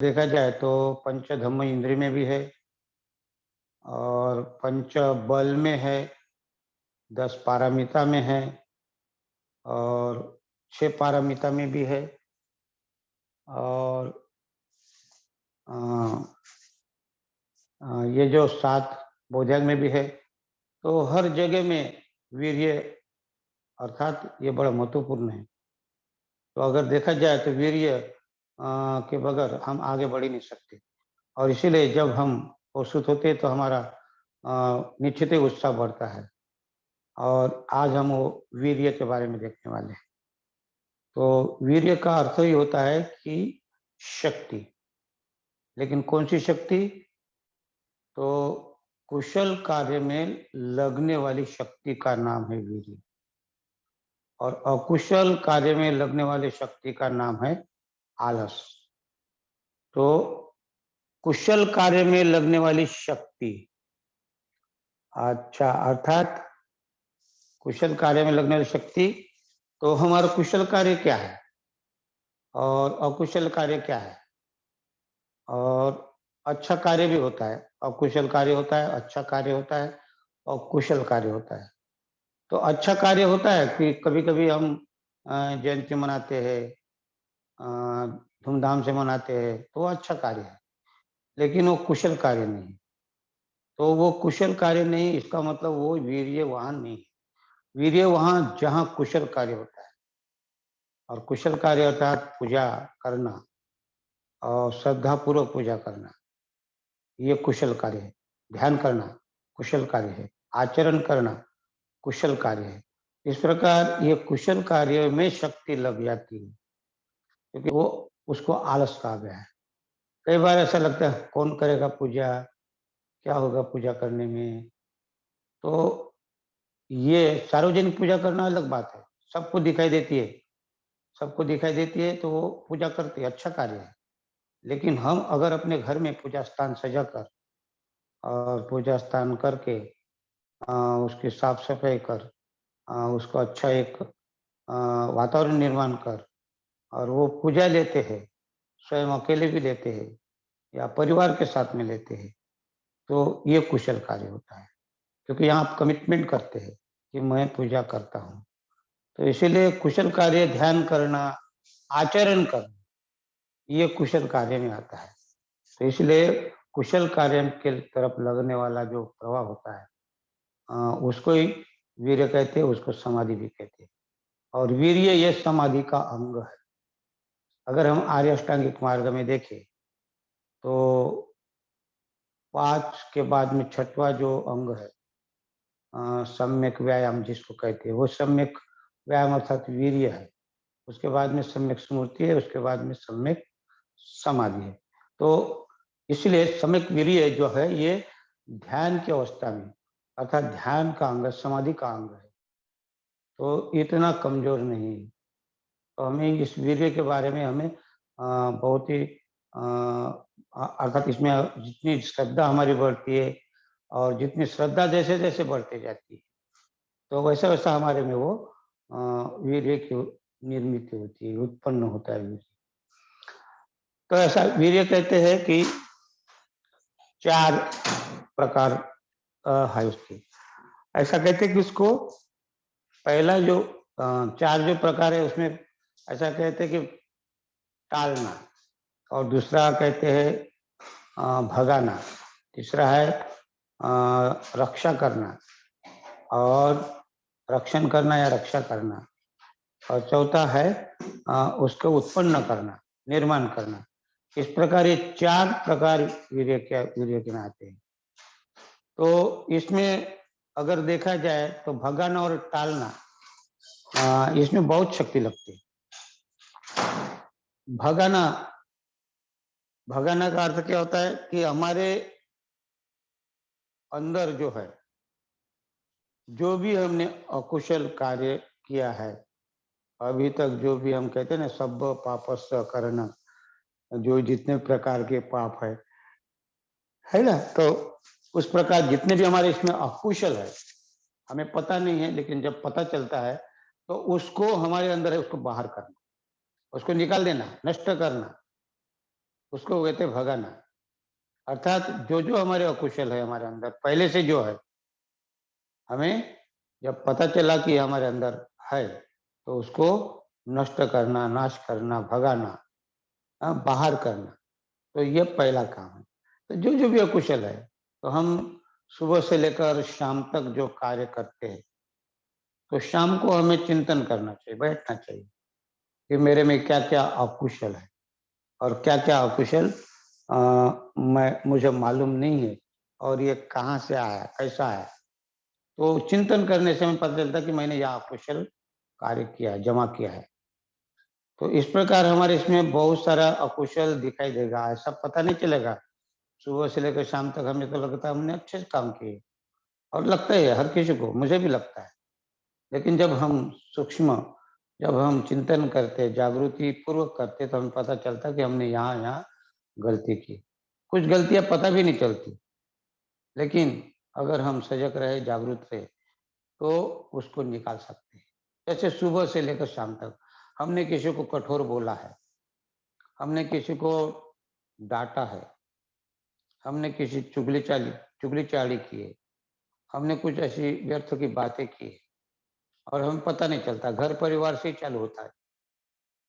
देखा जाए तो पंच धम्म इंद्रिय में भी है और पंच बल में है, 10 पारमिता में है और 6 पारमिता में भी है और अ, ये जो 7 बोधियांग में भी है। तो हर जगह में वीर्य अर्थात ये बड़ा महत्वपूर्ण है। तो अगर देखा जाए तो वीर्य के बगैर हम आगे बढ़ ही नहीं सकते और इसीलिए जब हम प्रस्तुत होते हैं तो हमारा निश्चित ही उत्साह बढ़ता है। और आज हम वो वीर्य के बारे में देखने वाले हैं। तो वीर्य का अर्थ ही होता है कि शक्ति। लेकिन कौन सी शक्ति? तो कुशल कार्य में लगने वाली शक्ति का नाम है वीर्य और अकुशल कार्य में लगने वाली शक्ति का नाम है आलस। तो कुशल कार्य में लगने वाली शक्ति, अच्छा, अर्थात कुशल कार्य में लगने वाली शक्ति, तो हमारा कुशल कार्य क्या है और अकुशल कार्य क्या है? और अच्छा कार्य भी होता है, अकुशल कार्य होता है, अच्छा कार्य होता है और कुशल कार्य होता है। तो अच्छा कार्य होता है कि कभी-कभी हम जयंती मनाते हैं, अ, धूमधाम से मनाते हैं, तो वो अच्छा कार्य है, लेकिन वो कुशल कार्य नहीं है। तो वो कुशल कार्य नहीं, इसका मतलब वो वीर्यवान नहीं है। वीर्य वहाँ जहाँ कुशल कार्य होता है और कुशल कार्य अर्थात पूजा करना और श्रद्धापूर्वक पूजा करना, ये कुशल कार्य है। ध्यान करना कुशल कार्य है, आचरण करना कुशल कार्य है। इस प्रकार ये कुशल कार्य में शक्ति लग जाती है, क्योंकि वो उसको आलस कहा गया है। कई बार ऐसा लगता है कौन करेगा पूजा, क्या होगा पूजा करने में? तो ये सार्वजनिक पूजा करना अलग बात है, सबको दिखाई देती है, सबको दिखाई देती है तो वो पूजा करते हैं, अच्छा कार्य है। लेकिन हम अगर अपने घर में पूजा स्थान सजाकर और पूजा स्थान करके अ, उसकी साफ-सफाई कर, उसको अच्छा एक वातावरण निर्माण कर और वो पूजा लेते हैं, स्वयं अकेले भी लेते हैं या परिवार के साथ में लेते हैं, तो ये कुशल कार्य होता है। क्योंकि यहाँ आप कमिटमेंट करते हैं कि मैं पूजा करता हूँ। तो इसीलिए कुशल कार्य ध्यान करना, आचरण करना, ये कुशल कार्य में आता है। तो इसलिए कुशल कार्य के तरफ लगने वाला जो प्रभाव होता है, अ, उसको ही वीर्य कहते हैं, उसको समाधि भी कहते हैं। और वीर्य ये समाधि का अंग है। अगर हम आर्य अष्टांगिक मार्ग में देखें तो 5 के बाद में छठवां जो अंग है, सम्यक व्यायाम जिसको कहते हैं, वो सम्यक व्यायाम अर्थात वीर्य है। उसके बाद में सम्यक स्मृति है, उसके बाद में सम्यक समाधि है। तो इसलिए सम्यक वीर्य जो है ये ध्यान की अवस्था में अर्थात ध्यान का अंग, समाधि का अंग है। तो इतना कमजोर नहीं है। तो हमें इस वीर्य के बारे में हमें बहुत ही अर्थात इसमें जितनी श्रद्धा हमारी बढ़ती है और जितनी श्रद्धा जैसे-जैसे बढ़ती जाती है, तो वैसा-वैसा हमारे में वो वीर्य की निर्मित होती है, उत्पन्न होता है वीर्य। तो ऐसा वीर्य कहते हैं कि 4 प्रकार है उसके। ऐसा कहते हैं कि उसको पहला जो 4 जो प्रकार है उसमें ऐसा कहते हैं कि टालना और दूसरा कहते हैं भगाना, तीसरा है रक्षा करना और रक्षण करना या रक्षा करना और चौथा है उसको उत्पन्न करना, निर्माण करना। इस प्रकार ये 4 प्रकार वीर्य के में आते हैं। तो इसमें अगर देखा जाए तो भगाना और टालना, इसमें बहुत शक्ति लगती है। भगाना भगाना का अर्थ क्या होता है कि हमारे अंदर जो है, जो भी हमने अकुशल कार्य किया है, अभी तक जो भी हम कहते हैं ना सब पापस्य करना, जो जितने प्रकार के पाप है ना? तो उस प्रकार जितने भी हमारे इसमें अकुशल है, हमें पता नहीं है लेकिन जब पता चलता है, तो उसको हमारे अंदर है उसको बाहर करना, उसको निकाल देना, नष्ट करना। उसको कहते भगाना। अर्थात जो जो हमारे अकुशल है हमारे अंदर पहले से जो है, हमें जब पता चला कि हमारे अंदर है, तो उसको नष्ट करना, नाश करना, भगाना, बाहर करना। तो ये पहला काम है। तो जो जो भी अकुशल है, तो हम सुबह से लेकर शाम तक जो कार्य करते हैं, तो शाम को हमें चिंतन करना चाहिए, बैठना चाहिए कि मेरे में क्या क्या अकुशल है और क्या क्या अकुशल मैं मुझे मालूम नहीं है, और ये कहाँ से आया, कैसा आया। तो चिंतन करने से हमें पता चलता है कि मैंने यह अकुशल कार्य किया है, जमा किया है। तो इस प्रकार हमारे इसमें बहुत सारा अकुशल दिखाई देगा, ऐसा पता नहीं चलेगा। सुबह से लेकर शाम तक हमें तो लगता है हमने अच्छे से काम किए, और लगता है हर किसी को, मुझे भी लगता है। लेकिन जब हम सूक्ष्म, जब हम चिंतन करते, जागृति पूर्वक करते, तो हमें पता चलता कि हमने यहाँ यहाँ गलती की। कुछ गलतियां पता भी नहीं चलती, लेकिन अगर हम सजग रहे, जागरूक रहे, तो उसको निकाल सकते हैं। जैसे सुबह से लेकर शाम तक हमने किसी को कठोर बोला है, हमने किसी को डांटा है, हमने किसी चुगली चाली की है, हमने कुछ ऐसी व्यर्थ की बातें की है, और हमें पता नहीं चलता, घर परिवार से ही चालू होता है।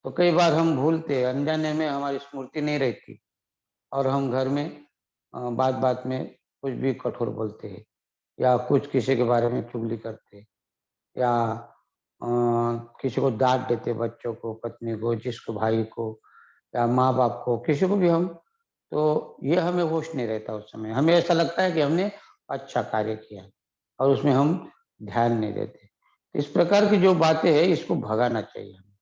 तो कई बार हम भूलते, अनजाने में हमारी स्मृति नहीं रहती, और हम घर में बात बात में कुछ भी कठोर बोलते हैं, या कुछ किसी के बारे में चुगली करते, या किसी को डांट देते, बच्चों को, पत्नी को, जिसको भाई को, या माँ बाप को, किसी को भी हम। तो ये हमें होश नहीं रहता उस समय, हमें ऐसा लगता है कि हमने अच्छा कार्य किया, और उसमें हम ध्यान नहीं देते। इस प्रकार की जो बातें हैं, इसको भगाना चाहिए हमें।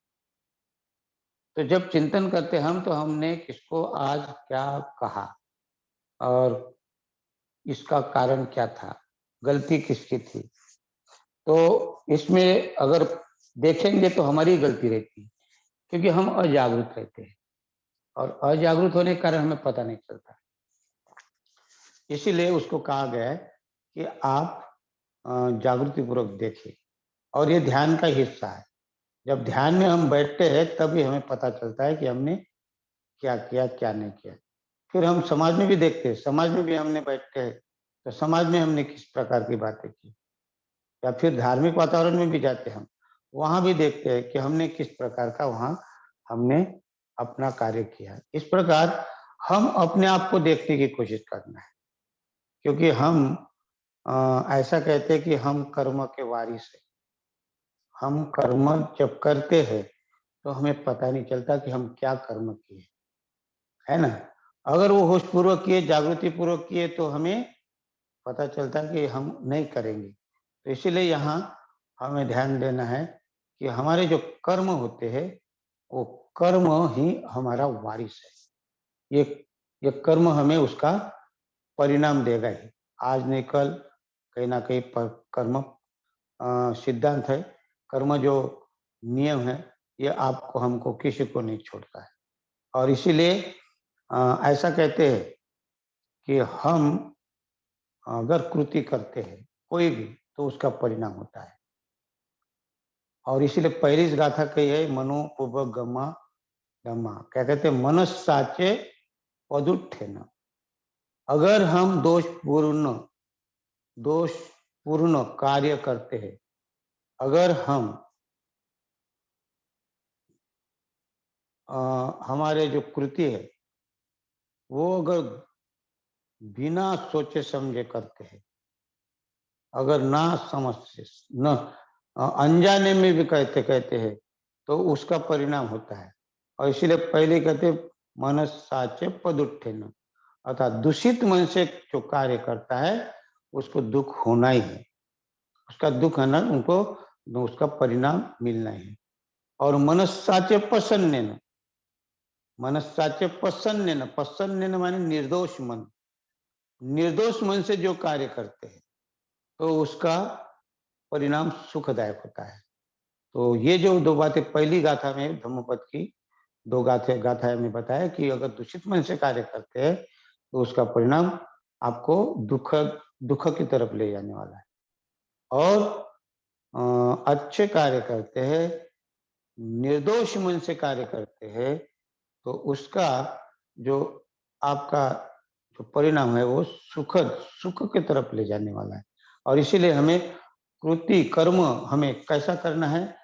तो जब चिंतन करते हम, तो हमने किसको आज क्या कहा, और इसका कारण क्या था, गलती किसकी थी। तो इसमें अगर देखेंगे तो हमारी गलती रहती है, क्योंकि हम अजागरूक रहते हैं, और अजागरूक होने के कारण हमें पता नहीं चलता। इसीलिए उसको कहा गया है कि आप जागृति पूर्वक देखें, और ये ध्यान का हिस्सा है। जब ध्यान में हम बैठते हैं, तभी हमें पता चलता है कि हमने क्या किया, क्या नहीं किया। फिर हम समाज में भी देखते हैं, समाज में भी हमने बैठते हैं, तो समाज में हमने किस प्रकार की बातें की, या फिर धार्मिक वातावरण में भी जाते हैं हम, वहां भी देखते हैं कि हमने किस प्रकार का वहां हमने अपना कार्य किया। इस प्रकार हम अपने आप को देखने की कोशिश करना है, क्योंकि हम ऐसा कहते हैं कि हम कर्म के वारिस हैं। हम कर्म जब करते हैं, तो हमें पता नहीं चलता कि हम क्या कर्म किए, है ना। अगर वो होश पूर्वक किए, जागृति पूर्वक किए, तो हमें पता चलता है कि हम नहीं करेंगे। तो इसीलिए यहाँ हमें ध्यान देना है कि हमारे जो कर्म होते हैं, वो कर्म ही हमारा वारिस है। ये कर्म हमें उसका परिणाम देगा ही, आज नहीं कल, कहीं ना कहीं पर कर्म सिद्धांत है, कर्म जो नियम है, ये आपको हमको किसी को नहीं छोड़ता है। और इसीलिए ऐसा कहते हैं कि हम अगर कृति करते हैं कोई भी, तो उसका परिणाम होता है। और इसीलिए पहली गाथा कही है, मनो उपगमा गमा, क्या कहते हैं, मनस साचे पदुत्थे न। अगर हम दोष पूर्ण कार्य करते हैं, अगर हम हमारे जो कृति है, वो अगर बिना सोचे समझे करते हैं, अगर ना समझ से न अनजाने में भी कहते कहते हैं, तो उसका परिणाम होता है। और इसीलिए पहले कहते मनस साचे पद उठे न, अर्थात दूषित मन से जो कार्य करता है, उसको दुख होना ही है, उसका दुख है ना, उनको उसका परिणाम मिलना ही है। और मनस्साचे प्रसन्न न, मनस्साचे प्रसन्न न, प्रसन्न न माने निर्दोष मन, निर्दोष मन से जो कार्य करते हैं, तो उसका परिणाम सुखदायक होता है। तो ये जो दो बातें पहली गाथा में धम्मपद की दो गाथाएं में बताया कि अगर दूषित मन से कार्य करते हैं, तो उसका परिणाम आपको दुख दुख की तरफ ले जाने वाला है। और अच्छे कार्य करते हैं, निर्दोष मन से कार्य करते हैं, तो उसका जो आपका जो परिणाम है वो सुखद सुख की तरफ ले जाने वाला है। और इसीलिए हमें कृति कर्म हमें कैसा करना है,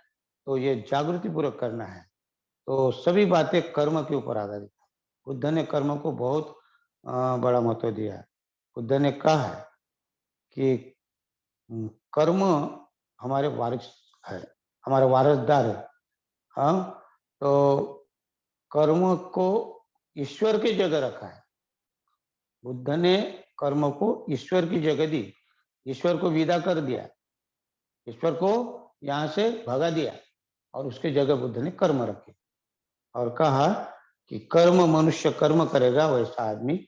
तो ये जागृति पूर्वक करना है। तो सभी बातें कर्म के ऊपर आधारित है। बुद्ध ने कर्म को बहुत बड़ा महत्व दिया है। बुद्ध ने कहा है कि कर्म हमारे वारिस है, हमारे वारसदार है। हाँ, तो कर्म को ईश्वर की जगह रखा है। बुद्ध ने कर्म को ईश्वर की जगह दी, ईश्वर को विदा कर दिया, ईश्वर को यहाँ से भगा दिया और उसकी जगह बुद्ध ने कर्म रखे और कहा कि कर्म मनुष्य कर्म करेगा वैसा आदमी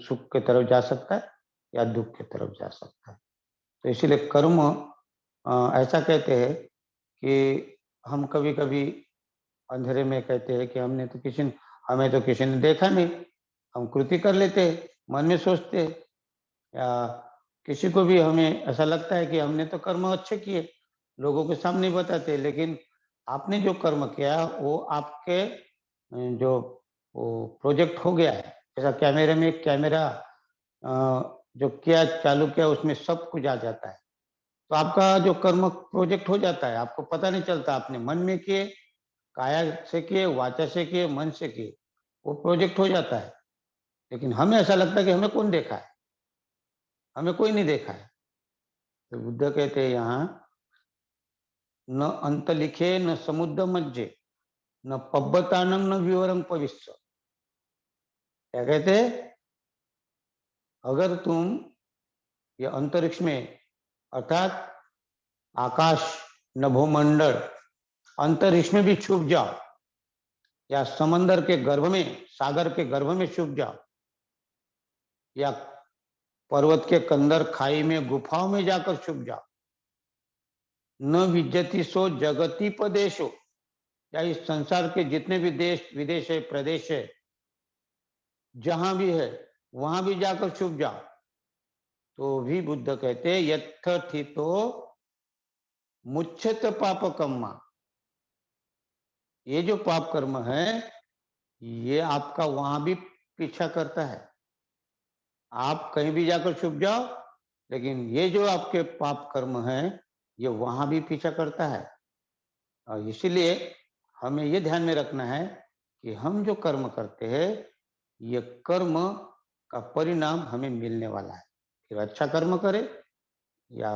सुख की तरफ जा सकता है या दुख की तरफ जा सकता है। तो इसीलिए कर्म ऐसा कहते हैं कि हम कभी-कभी अंधेरे में कहते हैं कि हमें तो किसी ने देखा नहीं, हम कृति कर लेते हैं, मन में सोचते हैं या किसी को भी हमें ऐसा लगता है कि हमने तो कर्म अच्छे किए, लोगों के सामने बताते, लेकिन आपने जो कर्म किया वो आपके जो वो प्रोजेक्ट हो गया है। जैसा कैमरे में एक कैमरा जो किया चालू किया उसमें सब कुछ आ जाता है। तो आपका जो कर्म प्रोजेक्ट हो जाता है, आपको पता नहीं चलता आपने मन में किए, काया से किए, वाचा से किए, मन से किए, वो प्रोजेक्ट हो जाता है। लेकिन हमें ऐसा लगता है कि हमें कौन देखा है? हमें कोई नहीं देखा है। तो बुद्ध कहते हैं यहाँ, "न अंत लिखे न समुद्र मज्जे, न पब्बतानं न विवरं पविश्य।" क्या कहते हैं? अगर तुम ये अंतरिक्ष में अर्थात आकाश, नभोमंडल, अंतरिक्ष में भी छुप जाओ या समंदर के गर्भ में, सागर के गर्भ में छुप जाओ या पर्वत के कंदर खाई में गुफाओं में जाकर छुप जाओ, न विद्यति सो जगति पदेशो, या इस संसार के जितने भी देश विदेश है, प्रदेश है, जहां भी है वहां भी जाकर छुप जाओ, तो भी बुद्ध कहते हैं यत्थितो मुच्छत पाप कर्मा, ये जो पाप कर्म है ये आपका वहां भी पीछा करता है। आप कहीं भी जाकर छुप जाओ, लेकिन ये जो आपके पाप कर्म है ये वहां भी पीछा करता है। और इसीलिए हमें ये ध्यान में रखना है कि हम जो कर्म करते हैं ये कर्म का परिणाम हमें मिलने वाला है। फिर अच्छा कर्म करे या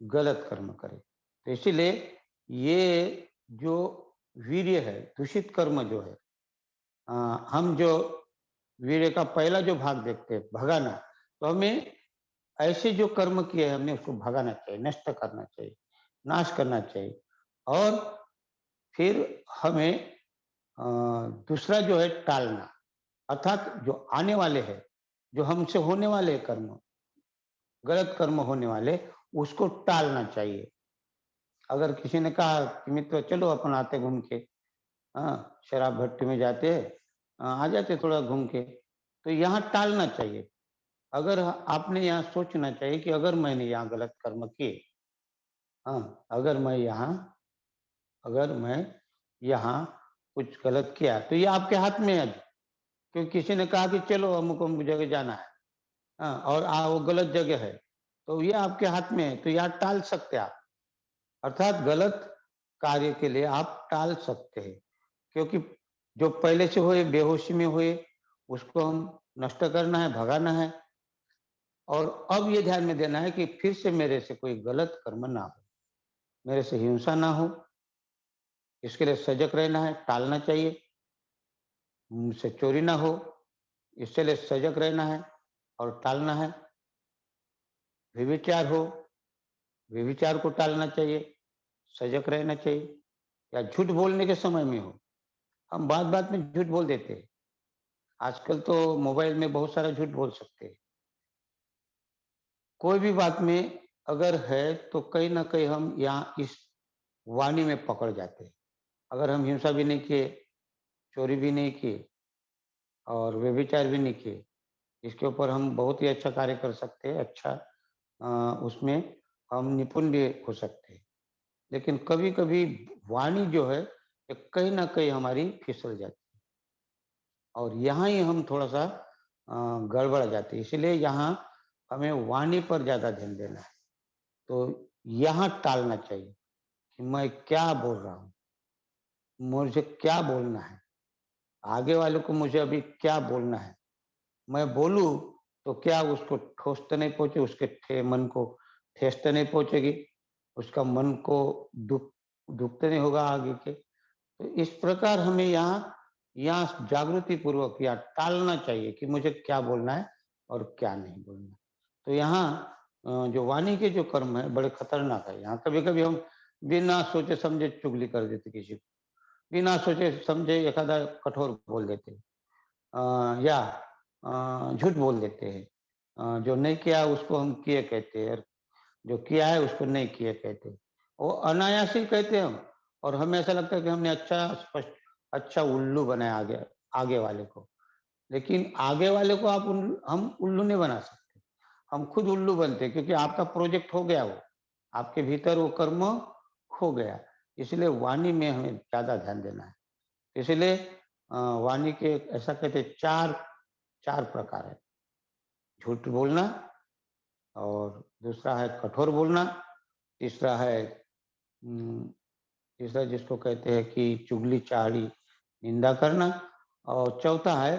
गलत कर्म करे। तो इसीलिए ये जो वीर्य है, दूषित कर्म जो है, हम जो वीर्य का पहला जो भाग देखते हैं भगाना, तो हमें ऐसे जो कर्म किए हैं हमने उसको भगाना चाहिए, नष्ट करना चाहिए, नाश करना चाहिए। और फिर हमें अ, दूसरा जो है टालना, अर्थात जो आने वाले हैं, जो हमसे होने वाले कर्म, गलत कर्म होने वाले, उसको टालना चाहिए। अगर किसी ने कहा कि मित्र चलो अपन आते घूम के, शराब भट्टी में जाते हैं, आ जाते थोड़ा घूम के, तो यहाँ टालना चाहिए। अगर आपने यहाँ सोचना चाहिए कि अगर मैंने यहाँ गलत कर्म किए, अगर मैं यहाँ अगर मैं यहाँ कुछ गलत किया तो ये आपके हाथ में है अभी। क्योंकि किसी ने कहा कि चलो अमुक अमुक जगह जाना है, और वो गलत जगह है, तो ये आपके हाथ में है, तो यहाँ टाल सकते हैं आप। अर्थात गलत कार्य के लिए आप टाल सकते हैं, क्योंकि जो पहले से हुए बेहोशी में हुए उसको हम नष्ट करना है, भगाना है। और अब ये ध्यान में देना है कि फिर से मेरे से कोई गलत कर्म ना हो, मेरे से हिंसा ना हो, इसके लिए सजग रहना है, टालना चाहिए। मुझसे चोरी ना हो, इसके लिए सजग रहना है और टालना है। व्यभिचार हो, व्यभिचार को टालना चाहिए, सजग रहना चाहिए। या झूठ बोलने के समय में हो, हम बात बात में झूठ बोल देते हैं। आजकल तो मोबाइल में बहुत सारा झूठ बोल सकते हैं। कोई भी बात में अगर है तो कहीं ना कहीं हम यहाँ इस वाणी में पकड़ जाते हैं। अगर हम हिंसा भी नहीं किए, चोरी भी नहीं किए और व्यभिचार भी नहीं किए, इसके ऊपर हम बहुत ही अच्छा कार्य कर सकते हैं। अच्छा, उसमें हम निपुण भी हो सकते हैं। लेकिन कभी कभी वाणी जो है ये कहीं ना कहीं हमारी फिसल जाती है। और यहाँ ही हम थोड़ा-सा गड़बड़ा जाते हैं। इसलिए यहाँ हमें वाणी पर ज़्यादा ध्यान देना है। तो यहाँ टालना चाहिए कि मैं क्या बोल रहा हूँ? मुझे क्या बोलना है? आगे वाले को मुझे अभी क्या बोलना है? मैं बोलूँ तो क्या उसको ठोस तो नहीं पहुँचे, उसके मन को ठेस तो नहीं पहुँचेगी, उसका मन को दुःख दुःख तो नहीं होगा आगे के। तो इस प्रकार हमें यहाँ यहाँ जागृति पूर्वक या टालना चाहिए कि मुझे क्या बोलना है और क्या नहीं बोलना। तो यहाँ जो वाणी के जो कर्म है बड़े खतरनाक है। यहाँ कभी-कभी हम बिना सोचे समझे चुगली कर देते किसी को, बिना सोचे समझे एखादा कठोर बोल देते हैं। या झूठ बोल देते हैं। जो नहीं किया उसको हम किए कहते हैं और जो किया है उसको नहीं किए कहते हैं। वो अनायास ही कहते हैं हम और हमें ऐसा लगता है कि हमने अच्छा उल्लू बनाया आगे आगे वाले को। लेकिन आगे वाले को हम उल्लू नहीं बना सकते। हम खुद उल्लू बनते हैं क्योंकि आपका प्रोजेक्ट हो गया वो। आपके भीतर वो कर्म हो गया। इसलिए वाणी में हमें ज़्यादा ध्यान देना है। इसलिए वाणी के ऐसा कहते हैं 4 प्रकार है। झूठ बोलना और दूसरा है कठोर बोलना, तीसरा है उम, तीसरा जिसको कहते हैं कि चुगली-चाड़ी, निंदा करना और चौथा है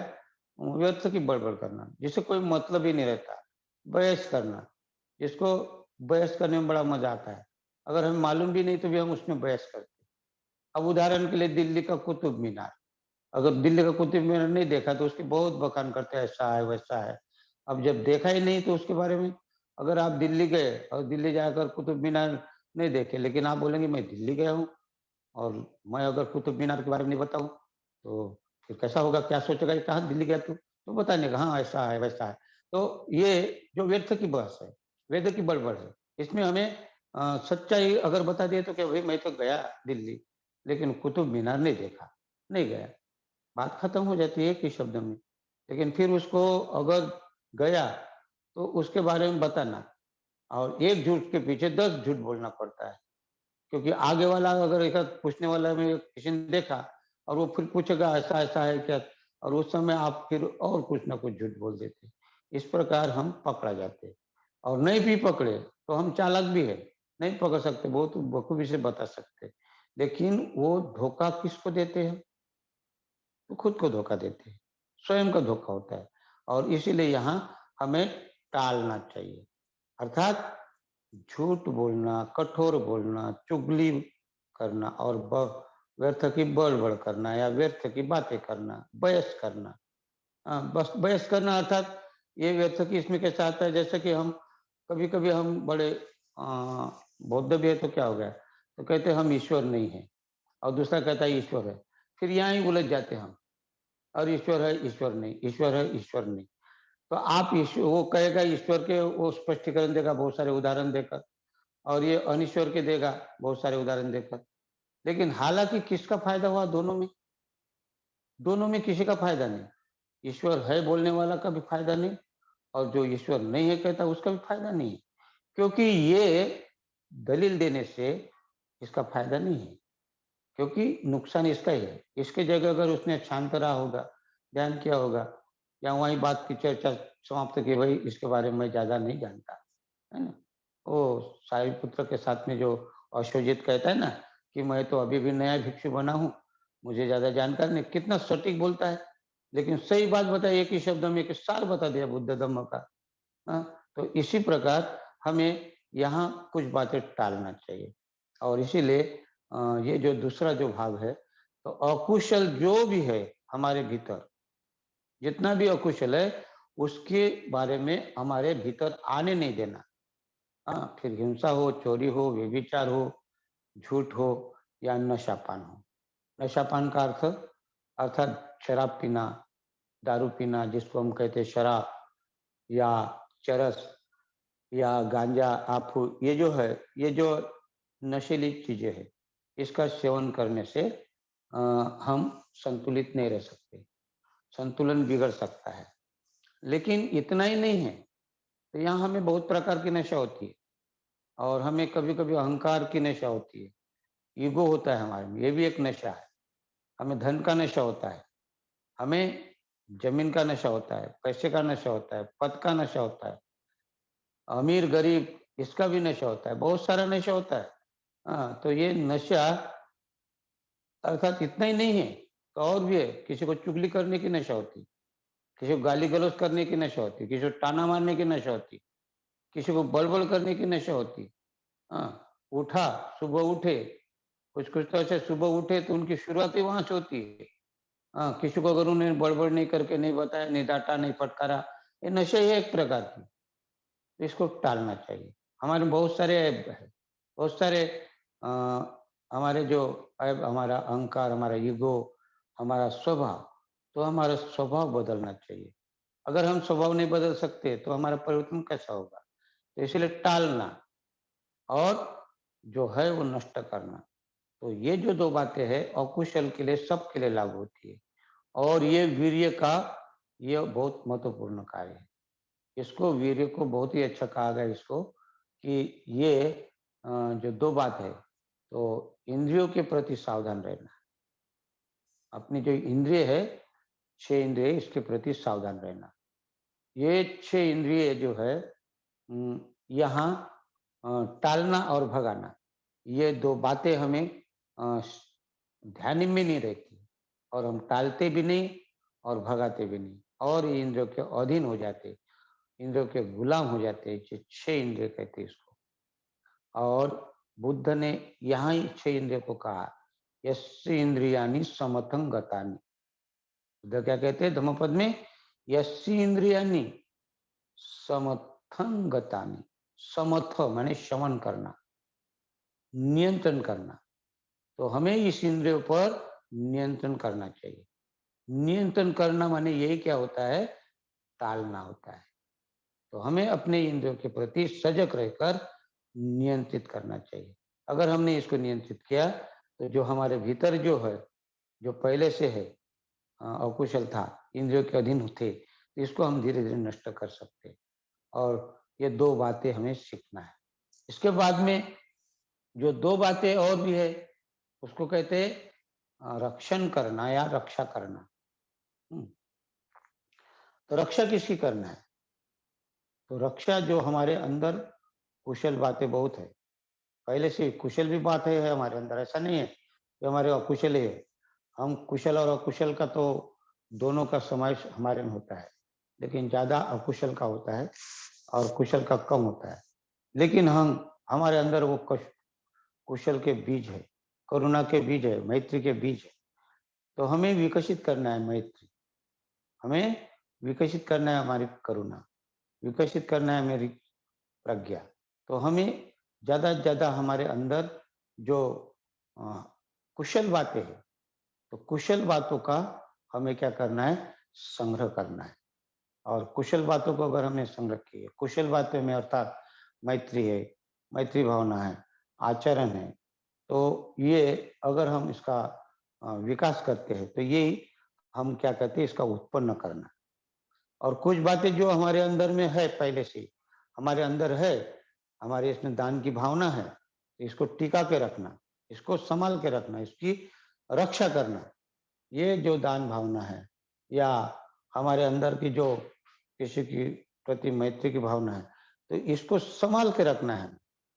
व्यर्थ की बड़बड़ करना, जिससे कोई मतलब ही नहीं रहता। बहस करना, जिसको बहस करने में बड़ा मज़ा आता है। अगर हमें मालूम भी नहीं तो भी हम उसमें बहस करते हैं। अब उदाहरण के लिए दिल्ली का कुतुब मीनार। अगर दिल्ली का कुतुब मीनार नहीं देखा तो उसकी बहुत बखान करते हैं, ऐसा है, वैसा है। अब जब देखा ही नहीं तो उसके बारे में अगर आप दिल्ली गए और दिल्ली जाकर कुतुब मीनार नहीं देखे, लेकिन आप बोलेंगे मैं दिल्ली गया हूँ और मैं अगर कुतुब मीनार के बारे में नहीं बताऊँ, तो फिर कैसा होगा? क्या सोचेगा ये कहाँ दिल्ली गया तू? तो बताने का हाँ, ऐसा है, वैसा है। तो ये जो व्यर्थ की बहस है, वेद की बड़बड़ है, इसमें हमें सच्चाई अगर बता दिए तो क्या भई मैं तो गया दिल्ली, लेकिन कुतुब मीनार नहीं देखा, नहीं गया। बात खत्म हो जाती है एक ही शब्द में। लेकिन फिर उसको अगर गया, तो उसके बारे में बताना और एक झूठ के पीछे 10 झूठ बोलना पड़ता है। क्योंकि आगे वाला अगर एक आध पूछने वाला में किसी ने देखा और वो फिर पूछेगा ऐसा-ऐसा है क्या? और उस समय आप फिर और कुछ ना कुछ झूठ बोल देते। इस प्रकार हम पकड़ा जाते हैं और नहीं भी पकड़े तो हम चालाक भी है, नहीं पकड़ सकते, बहुत बखूबी से बता सकते हैं। लेकिन वो धोखा किसको देते हैं? तो खुद को धोखा देते हैं, स्वयं का धोखा होता है और इसीलिए यहाँ हमें टालना चाहिए। अर्थात झूठ बोलना, कठोर बोलना, चुगली करना और व्यर्थ की बड़बड़ करना या व्यर्थ की बातें करना, बहस करना। बस बहस करना अर्थात ये व्यर्थ की इसमें कैसा आता है जैसे कि हम कभी-कभी हम बड़े बौद्ध भी है तो क्या हो गया? तो कहते हैं हम ईश्वर नहीं हैं और दूसरा कहता है ईश्वर है। फिर यहाँ ही उलझ जाते हैं हम। और ईश्वर है, ईश्वर नहीं, ईश्वर है, ईश्वर नहीं। तो आप वो कहेगा ईश्वर के वो स्पष्टीकरण देगा बहुत सारे उदाहरण देकर और ये अनिश्वर के देगा बहुत सारे उदाहरण देकर। लेकिन हालाँकि किसका फ़ायदा हुआ दोनों में? दोनों में किसी का फ़ायदा नहीं। ईश्वर है बोलने वाला का भी फ़ायदा नहीं और जो ईश्वर नहीं है कहता उसका भी फ़ायदा नहीं है। क्योंकि ये दलील देने से इसका फ़ायदा नहीं है। क्योंकि नुकसान इसका ही है। इसकी जगह अगर उसने शांत रहा होगा, ध्यान किया होगा या वहीं बात की चर्चा समाप्त की भई इसके बारे में मैं ज़्यादा नहीं जानता, है ना? वो सारिपुत्र के साथ में जो अश्वजित कहता है ना कि मैं तो अभी भी नया भिक्षु बना हूँ, मुझे ज़्यादा जानकारी नहीं, कितना सटीक बोलता है। लेकिन सही बात बताई एक ही शब्द में, एक सार बता दिया बुद्ध धम्म का। हाँ, तो इसी प्रकार हमें यहाँ कुछ बातें टालना चाहिए और इसीलिए ये जो दूसरा जो भाग है, तो अकुशल जो भी है हमारे भीतर, जितना भी अकुशल है, उसके बारे में हमारे भीतर आने नहीं देना। हाँ, फिर हिंसा हो, चोरी हो, व्यभिचार हो, झूठ हो या नशापान हो। नशापान का अर्थ अर्थात शराब पीना, दारू पीना जिसको हम कहते हैं शराब या चरस या गांजा, आफू ये जो है, ये जो नशीली चीज़ें हैं, इसका सेवन करने से अ, हम संतुलित नहीं रह सकते, संतुलन बिगड़ सकता है। लेकिन इतना ही नहीं है, तो यहाँ हमें बहुत प्रकार की नशा होती है और हमें कभी-कभी अहंकार की नशा होती है, ईगो होता है हमारे में, ये भी एक नशा है। हमें धन का नशा होता है, हमें जमीन का नशा होता है, पैसे का नशा होता है, पद का नशा होता है, अमीर गरीब इसका भी नशा होता है, बहुत सारा नशा होता है। हाँ, तो ये नशा अर्थात इतना ही नहीं है, तो और भी है। किसी को चुगली करने की नशा होती, किसी को गाली गलौज करने की नशा होती, किसी को ताना मारने की नशा होती, किसी को बड़बड़ करने की नशा होती। हाँ, उठा, सुबह उठे, कुछ कुछ तो ऐसे सुबह उठे तो उनकी शुरुआत ही वहां से होती है। हाँ, किसी को अगर उन्हें बड़बड़ नहीं करके नहीं बताया, नहीं डांटा, नहीं फटकारा, ये नशा ही है एक प्रकार की। तो इसको टालना चाहिए। हमारे बहुत सारे ऐब है, बहुत सारे अ, हमारे जो ऐब, हमारा अहंकार, हमारा ईगो, हमारा स्वभाव, तो हमारा स्वभाव बदलना चाहिए। अगर हम स्वभाव नहीं बदल सकते तो हमारा परिवर्तन कैसा होगा? तो इसलिए टालना और जो है वो नष्ट करना। तो ये जो 2 बातें हैं अकुशल के लिए सबके लिए लागू होती है और ये वीर्य का ये बहुत महत्वपूर्ण कार्य है। इसको वीर्य को बहुत ही अच्छा कहा गया इसको कि ये जो 2 बात है, तो इंद्रियों के प्रति सावधान रहना। अपनी जो इंद्रिय है, 6 इंद्रिय इसके प्रति सावधान रहना। ये 6 इंद्रिय जो है उम, यहाँ टालना और भगाना, ये 2 बातें हमें अ, स ध्यान में नहीं रहती और हम टालते भी नहीं और भगाते भी नहीं और ये इंद्रियों के अधीन हो जाते, इंद्रियों के गुलाम हो जाते हैं। ये 6 इंद्रिय कहते हैं इसको। और बुद्ध ने यहाँ ही 6 इंद्रियों को कहा, यस्य इंद्रियाणि समथं गतानि। बुद्ध क्या कहते हैं धम्मपद में? यस्य इंद्रियाणि समथं गतानि। समथ माने शमन करना, नियंत्रण करना। तो हमें इस इंद्रियों पर नियंत्रण करना चाहिए। नियंत्रण करना माने यही क्या होता है? टालना होता है। तो हमें अपने इंद्रियों के प्रति सजग रहकर नियंत्रित करना चाहिए। अगर हमने इसको नियंत्रित किया, तो जो हमारे भीतर जो है, जो पहले से है अकुशल था, इंद्रियों के अधीन थे, तो इसको हम धीरे-धीरे नष्ट कर सकते हैं और ये 2 बातें हमें सीखना है। इसके बाद में जो 2 बातें और भी है, उसको कहते हैं रक्षण करना या रक्षा करना। हुँ, तो रक्षा किसकी करना है? तो रक्षा जो हमारे अंदर कुशल बातें बहुत है। पहले से कुशल भी बात है हमारे अंदर, ऐसा नहीं है कि हमारे अकुशल ही है। हम कुशल और अकुशल का तो दोनों का समावेश हमारे में होता है, लेकिन ज़्यादा अकुशल का होता है और कुशल का कम होता है। लेकिन हम हमारे अंदर वो कुशल के बीज है, करुणा के बीज है, मैत्री के बीज है। तो हमें विकसित करना है मैत्री, हमें विकसित करना है हमारी करुणा, विकसित करना है मेरी प्रज्ञा। तो हमें ज़्यादा से ज़्यादा हमारे अंदर जो अ, कुशल बातें हैं, तो कुशल बातों का हमें क्या करना है? संग्रह करना है और कुशल बातों को अगर हमने संग्रह किए, कुशल बातों में अर्थात मैत्री है, मैत्री भावना है, आचरण है, तो ये अगर हम इसका विकास करते हैं, तो ये हम क्या कहते हैं इसका उत्पन्न करना। और कुछ बातें जो हमारे अंदर में है पहले से ही, हमारे अंदर है, हमारे इसमें दान की भावना है, तो इसको टिका के रखना, इसको संभाल के रखना, इसकी रक्षा करना। ये जो दान भावना है या हमारे अंदर की जो किसी की प्रति मैत्री की भावना है, तो इसको संभाल के रखना है।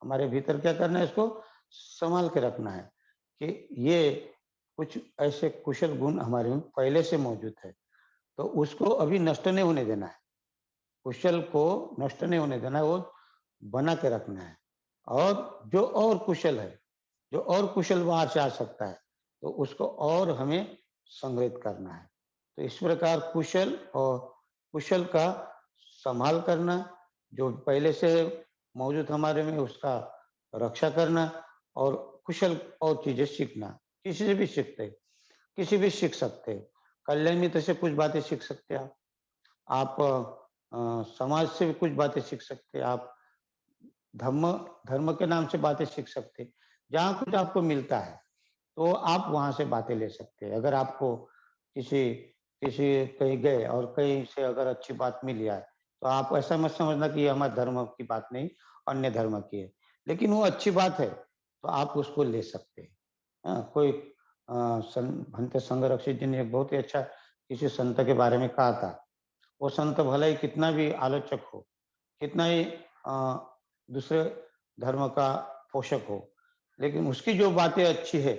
हमारे भीतर क्या करना है? इसको संभाल के रखना है कि ये कुछ ऐसे कुशल गुण हमारे में पहले से मौजूद है, तो उसको अभी नष्ट नहीं होने देना है। कुशल को नष्ट नहीं होने देना है, वो बना के रखना है। और जो और कुशल है, जो और कुशल बाहर से आ सकता है, तो उसको और हमें संग्रहित करना है। तो इस प्रकार कुशल और कुशल का संभाल करना, जो पहले से मौजूद हमारे में उसका रक्षा करना और कुशल और चीज़ें सीखना। किसी से भी सीखते हैं, किसी भी सीख सकते हैं। कल्याण मित्र से कुछ बातें सीख सकते हैं आप। समाज से भी कुछ बातें सीख सकते हैं आप। धम्म धर्म के नाम से बातें सीख सकते हैं। जहाँ कुछ आपको मिलता है, तो आप वहाँ से बातें ले सकते हैं। अगर आपको किसी किसी कहीं गए और कहीं से अगर अच्छी बात मिल जाए, तो आप ऐसा मत समझना कि ये हमारे धर्म की बात नहीं, अन्य धर्म की है। लेकिन वो अच्छी बात है, तो आप उसको ले सकते हैं। हाँ, कोई भंते संग रक्षित जी ने एक बहुत ही अच्छा किसी संत के बारे में कहा था। वो संत भले ही कितना भी आलोचक हो, कितना ही दूसरे धर्म का पोषक हो, लेकिन उसकी जो बातें अच्छी है,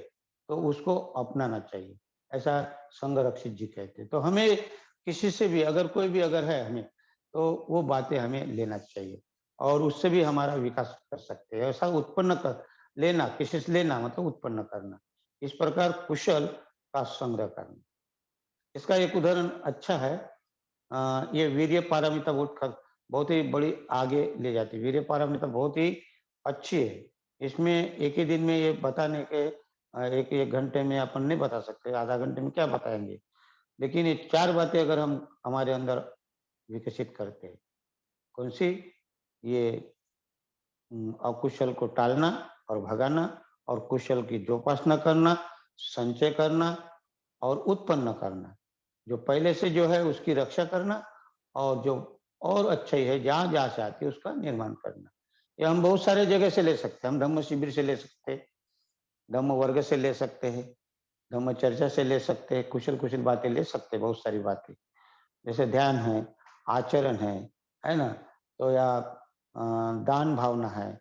तो उसको अपनाना चाहिए। ऐसा संघरक्षित जी कहते हैं। तो हमें किसी से भी अगर कोई भी अगर है हमें, तो वो बातें हमें लेना चाहिए और उससे भी हमारा विकास कर सकते हैं। ऐसा उत्पन्न कर लेना, किसी से लेना मतलब उत्पन्न करना। इस प्रकार कुशल का संग्रह करना। इसका एक उदाहरण अच्छा है। ये वीर्य पारमिता बहुत ही बड़ी आगे ले जाती है। वीर्य पारमिता बहुत ही अच्छी है। इसमें एक ही दिन में ये बताने के एक एक घंटे में अपन नहीं बता सकते, आधा घंटे में क्या बताएंगे। लेकिन ये 4 बातें अगर हम हमारे अंदर विकसित करते हैं, कौन सी? ये अकुशल को टालना और भगाना और कुशल की जोपासना करना, संचय करना और उत्पन्न करना। जो पहले से जो है उसकी रक्षा करना और जो और अच्छाई है जहाँ-जहाँ से आती है उसका निर्माण करना। ये हम बहुत सारे जगह से ले सकते हैं। हम धम्म शिविर से ले सकते हैं, धम्म वर्ग से ले सकते हैं, धम्म चर्चा से ले सकते हैं, कुशल-कुशल बातें ले सकते हैं, बहुत सारी बातें। जैसे ध्यान है, आचरण है ना? तो या दान भावना है,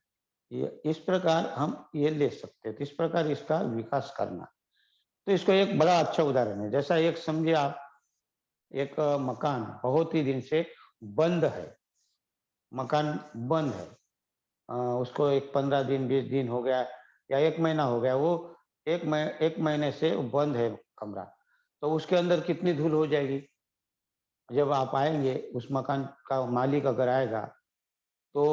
ये इस प्रकार हम ये ले सकते हैं। तो इस प्रकार इसका विकास करना। तो इसको एक बड़ा अच्छा उदाहरण है। जैसा एक समझिए आप एक मकान बहुत ही दिन से बंद है, मकान बंद है। उसको एक 15 दिन, 20 दिन हो गया या 1 महीना हो गया, वो 1 महीने से बंद है कमरा। तो उसके अंदर कितनी धूल हो जाएगी? जब आप आएँगे, उस मकान का मालिक अगर आएगा, तो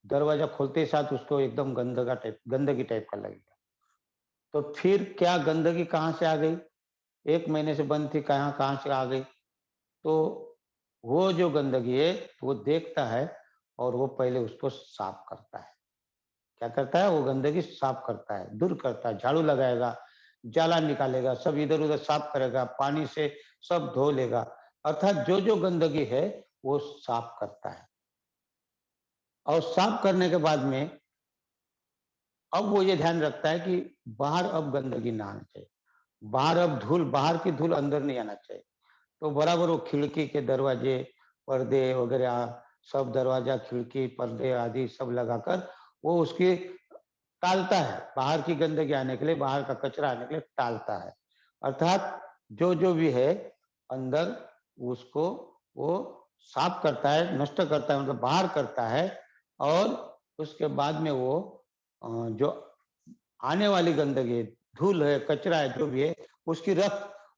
दरवाज़ा खोलते ही साथ उसको एकदम गंदगी टाइप का लगेगा। तो फिर क्या गंदगी कहाँ से आ गई? 1 महीने से बंद थी, कहाँ कहाँ से आ गई? तो वो जो गंदगी है, वो देखता है और वो पहले उसको साफ करता है। क्या करता है? वो गंदगी साफ करता है, दूर करता है, झाड़ू लगाएगा, जाला निकालेगा, सब इधर-उधर साफ करेगा, पानी से सब धो लेगा। अर्थात जो-जो गंदगी है, वो साफ करता है और साफ करने के बाद में अब वो ये ध्यान रखता है कि बाहर अब गंदगी ना आनी चाहिए। बाहर की धूल अंदर नहीं आना चाहिए। तो बराबर वो खिड़की के दरवाजे, पर्दे वगैरह सब दरवाजा, खिड़की, पर्दे आदि सब लगाकर वो उसकी टालता है, बाहर की गंदगी आने के लिए, बाहर का कचरा आने के लिए टालता है। अर्थात जो-जो भी है अंदर उसको वो साफ करता है, नष्ट करता है मतलब बाहर करता है और उसके बाद में वो जो आने वाली गंदगी है, धूल है, कचरा है, जो भी है,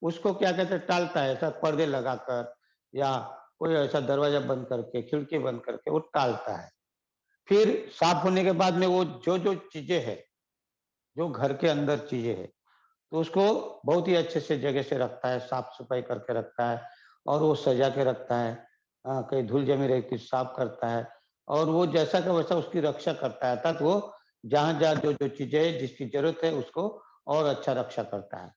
उसको क्या कहते हैं टालता है, ऐसा पर्दे लगाकर या कोई ऐसा दरवाजा बंद करके, खिड़की बंद करके वो टालता है। फिर साफ होने के बाद में वो जो-जो चीज़ें हैं, जो घर के अंदर चीज़ें हैं, तो उसको बहुत ही अच्छे से जगह से रखता है, साफ-सफाई करके रखता है और वो सजा के रखता है। कहीं धूल जमी रही थी साफ करता है और वो जैसा का वैसा उसकी रक्षा करता है अर्थात वो जहाँ-जहाँ जो-जो चीज़ें हैं, जिसकी ज़रूरत है उसको और अच्छा रक्षा करता है।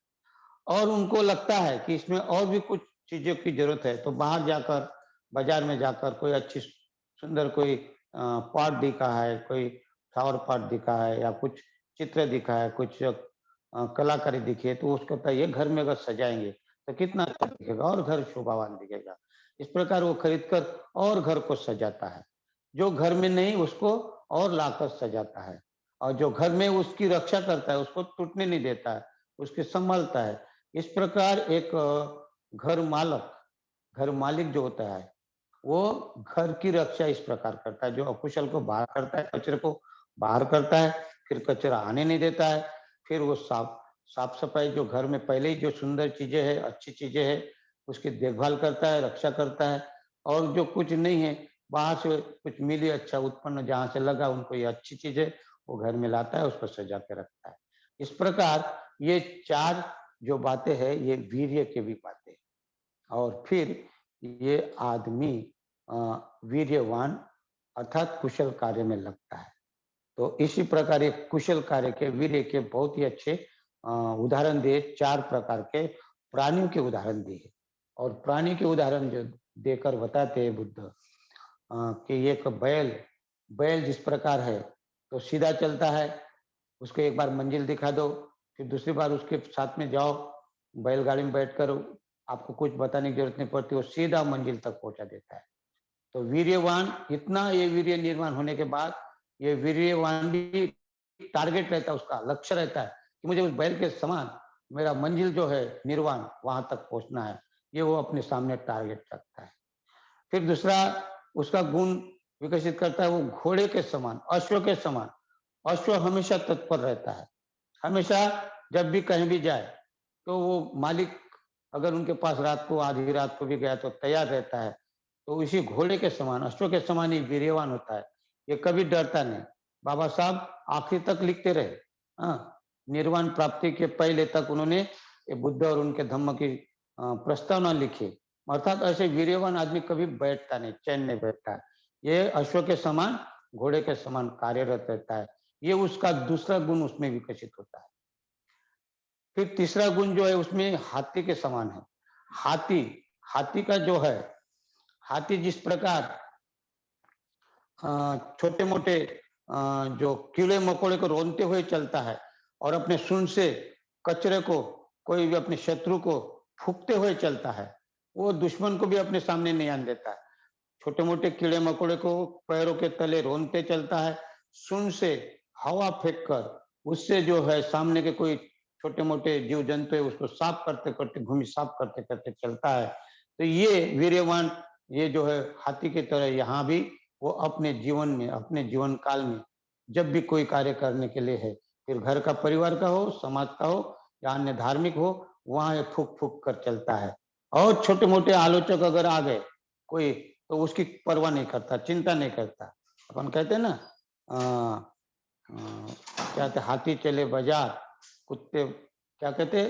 और उनको लगता है कि इसमें और भी कुछ चीज़ों की ज़रूरत है, तो बाहर जाकर, बाज़ार में जाकर कोई अच्छी सुंदर कोई पॉट दिखा है, कोई फ्लावर पॉट दिखा है या कुछ चित्र दिखा है, कुछ कलाकारी दिखी है, तो उसको लगता है ये घर में अगर सजाएँगे, तो कितना अच्छा दिखेगा और घर शोभावान दिखेगा। इस प्रकार वो खरीद कर और घर को सजाता है। जो घर में नहीं उसको और लाकर सजाता है और जो घर में उसकी रक्षा करता है, उसको टूटने नहीं देता है, उसकी सँभालता है। इस प्रकार एक घर मालिक जो होता है, वो घर की रक्षा इस प्रकार करता है, जो अकुशल को बाहर करता है, कचरे को बाहर करता है, फिर कचरा आने नहीं देता है, फिर वो साफ-सफाई जो घर में पहले ही जो सुंदर चीज़ें हैं, अच्छी चीज़ें हैं, उसकी देखभाल करता है, रक्षा करता है और जो कुछ नहीं है, बाहर से कुछ मिले अच्छा उत्पन्न जहाँ से लगा उनको ये अच्छी चीज़ है, वो घर में लाता है, उसको सजा के रखता है। इस प्रकार ये 4 जो बातें हैं, ये वीर्य की भी बातें हैं। और फिर ये आदमी अ, वीर्यवान अर्थात कुशल कार्य में लगता है। तो इसी प्रकार ये कुशल कार्य के वीर्य के बहुत ही अच्छे उदाहरण दिए, 4 प्रकार के प्राणियों के उदाहरण दिए और प्राणी के उदाहरण जो देकर बताते हैं बुद्ध कि एक बैल जिस प्रकार है, तो सीधा चलता है, उसको एक बार मंजिल दिखा दो, फिर दूसरी बार उसके साथ में जाओ, बैलगाड़ी में बैठकर आपको कुछ बताने की जरूरत नहीं पड़ती, वो सीधा मंजिल तक पहुंचा देता है। तो वीर्यवान, इतना ये वीर्य निर्माण होने के बाद ये वीर्यवान भी टारगेट रहता है, उसका लक्ष्य रहता है कि मुझे उस बैल के समान मेरा मंजिल जो है निर्वाण, वहां तक पहुंचना है। ये वो अपने सामने टारगेट रखता है। फिर दूसरा उसका गुण विकसित करता है, वो घोड़े के समान, अश्व के समान। अश्व हमेशा तत्पर रहता है, हमेशा जब भी कहीं भी जाए तो वो मालिक अगर उनके पास रात को, आधी रात को भी गया तो तैयार रहता है। तो इसी घोड़े के समान, अश्व के समान ही वीर्यवान होता है। ये कभी डरता नहीं। बाबा साहब आखिर तक लिखते रहे। हाँ, निर्वाण प्राप्ति के पहले तक उन्होंने ये बुद्ध और उनके धम्म की प्रस्तावना लिखी। अर्थात ऐसे वीर्यवान आदमी कभी बैठता नहीं, चैन नहीं बैठता है। ये अश्व के समान, घोड़े के समान कार्यरत रहता है। ये उसका दूसरा गुण उसमें विकसित होता है। फिर तीसरा गुण जो है उसमें हाथी के समान है। हाथी, हाथी का जो है, हाथी जिस प्रकार छोटे मोटे जो कीड़े मकोड़े को रोनते हुए चलता है और अपने सूंड से कचरे को, कोई भी अपने शत्रु को फूकते हुए चलता है, वो दुश्मन को भी अपने सामने नहीं आने देता है। छोटे मोटे कीड़े मकोड़े को पैरों के तले रोनते चलता है, सूंड से हवा फेंक कर उससे जो है सामने के कोई छोटे मोटे जीव जंतु है उसको साफ करते करते, भूमि साफ करते करते चलता है। तो ये वीर्यवान, ये जो है हाथी की तरह यहाँ भी वो अपने जीवन में, अपने जीवन काल में जब भी कोई कार्य करने के लिए है, फिर घर का, परिवार का हो, समाज का हो या अन्य धार्मिक हो, वहां ये फूक फूक कर चलता है। और छोटे मोटे आलोचक अगर आ गए कोई, तो उसकी परवाह नहीं करता, चिंता नहीं करता। अपन कहते हैं ना, क्या कहते, हाथी चले बाजार, कुत्ते, क्या कहते,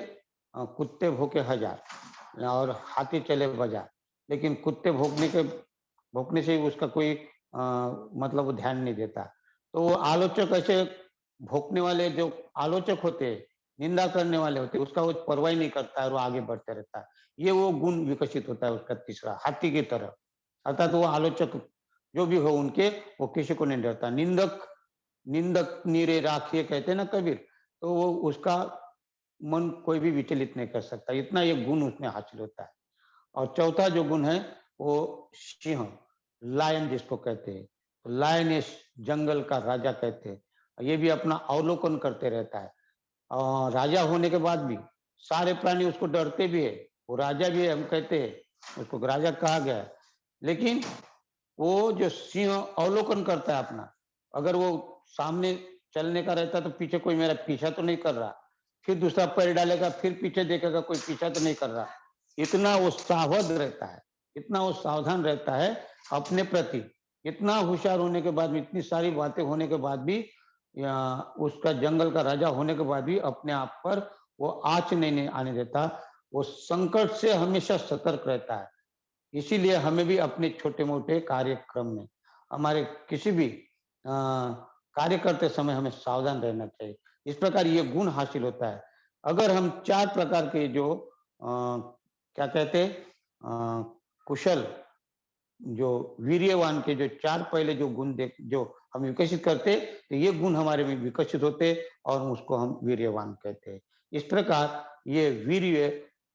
कुत्ते भूखे हजार और हाथी चले बाजार। लेकिन कुत्ते भौंकने से उसका कोई मतलब वो ध्यान नहीं देता। तो वो आलोचक ऐसे भौंकने वाले जो आलोचक होते हैं, निंदा करने वाले होते हैं, उसका वो परवाह नहीं करता है और वो आगे बढ़ते रहता है। ये वो गुण विकसित होता है उसका तीसरा, हाथी की तरह। अर्थात वो आलोचक जो भी हो उनके, वो किसी को नहीं डरता। निंदक, निंदक नीरे राखिए कहते हैं ना कबीर, तो वो उसका मन कोई भी विचलित नहीं कर सकता, इतना ये गुण उसमें हासिल होता है। और चौथा जो गुण है वो सिंह, लायन जिसको कहते हैं। लायन इस जंगल का राजा कहते हैं। ये भी अपना अवलोकन करते रहता है और राजा होने के बाद भी सारे प्राणी उसको डरते भी है। वो राजा भी है, हम कहते हैं उसको राजा कहा गया है। लेकिन वो जो सिंह अवलोकन करता है अपना, अगर वो सामने चलने का रहता तो पीछे कोई मेरा पीछा तो नहीं कर रहा, फिर दूसरा पैर डालेगा, फिर पीछे देखेगा कोई पीछा तो नहीं कर रहा। इतना वो सावध रहता है, इतना वो सावधान रहता है अपने प्रति। इतना होशियार होने के बाद भी, इतनी सारी बातें होने के बाद भी, या उसका जंगल का राजा होने के बाद भी अपने आप पर वो आँच नहीं आने देता। वो संकट से हमेशा सतर्क रहता है। इसीलिए हमें भी अपने छोटे-मोटे कार्यक्रम में, हमारे किसी भी कार्य करते समय हमें सावधान रहना चाहिए। इस प्रकार ये गुण हासिल होता है। अगर हम 4 प्रकार के जो क्या कहते हैं, कुशल, जो वीर्यवान के जो 4 पहले जो गुण देख जो हम विकसित करते, तो ये गुण हमारे में विकसित होते और उसको हम वीर्यवान कहते हैं। इस प्रकार ये वीर्य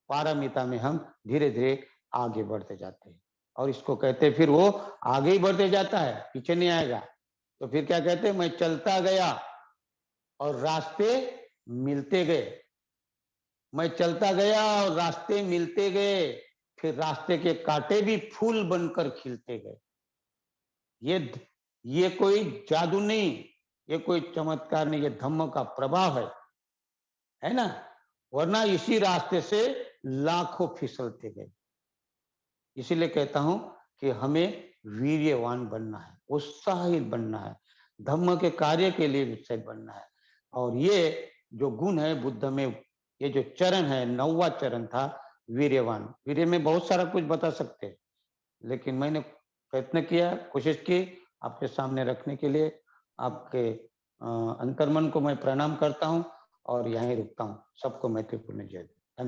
पारमिता में हम धीरे-धीरे आगे बढ़ते जाते हैं और इसको कहते हैं, फिर वो आगे ही बढ़ते जाता है, पीछे नहीं आएगा। तो फिर क्या कहते हैं, मैं चलता गया और रास्ते मिलते गए। मैं चलता गया और रास्ते मिलते गए, फिर रास्ते के कांटे भी फूल बनकर खिलते गए। ये ये कोई जादू नहीं, ये कोई चमत्कार नहीं, ये धम्म का प्रभाव है ना? वरना इसी रास्ते से लाखों फिसलते गए। इसीलिए कहता हूं कि हमें वीर्यवान बनना है, उत्साहित बनना है, धम्म के कार्य के लिए उत्साहित बनना है। और ये जो गुण है बुद्ध में, ये जो चरण है, 9वां चरण था वीर्यवान। वीर्य में बहुत सारा कुछ बता सकते हैं, लेकिन मैंने प्रयत्न किया, कोशिश की आपके सामने रखने के लिए। आपके अंतर्मन को मैं प्रणाम करता हूँ और यहीं रुकता हूँ। सबको मैत्रीपूर्ण जय।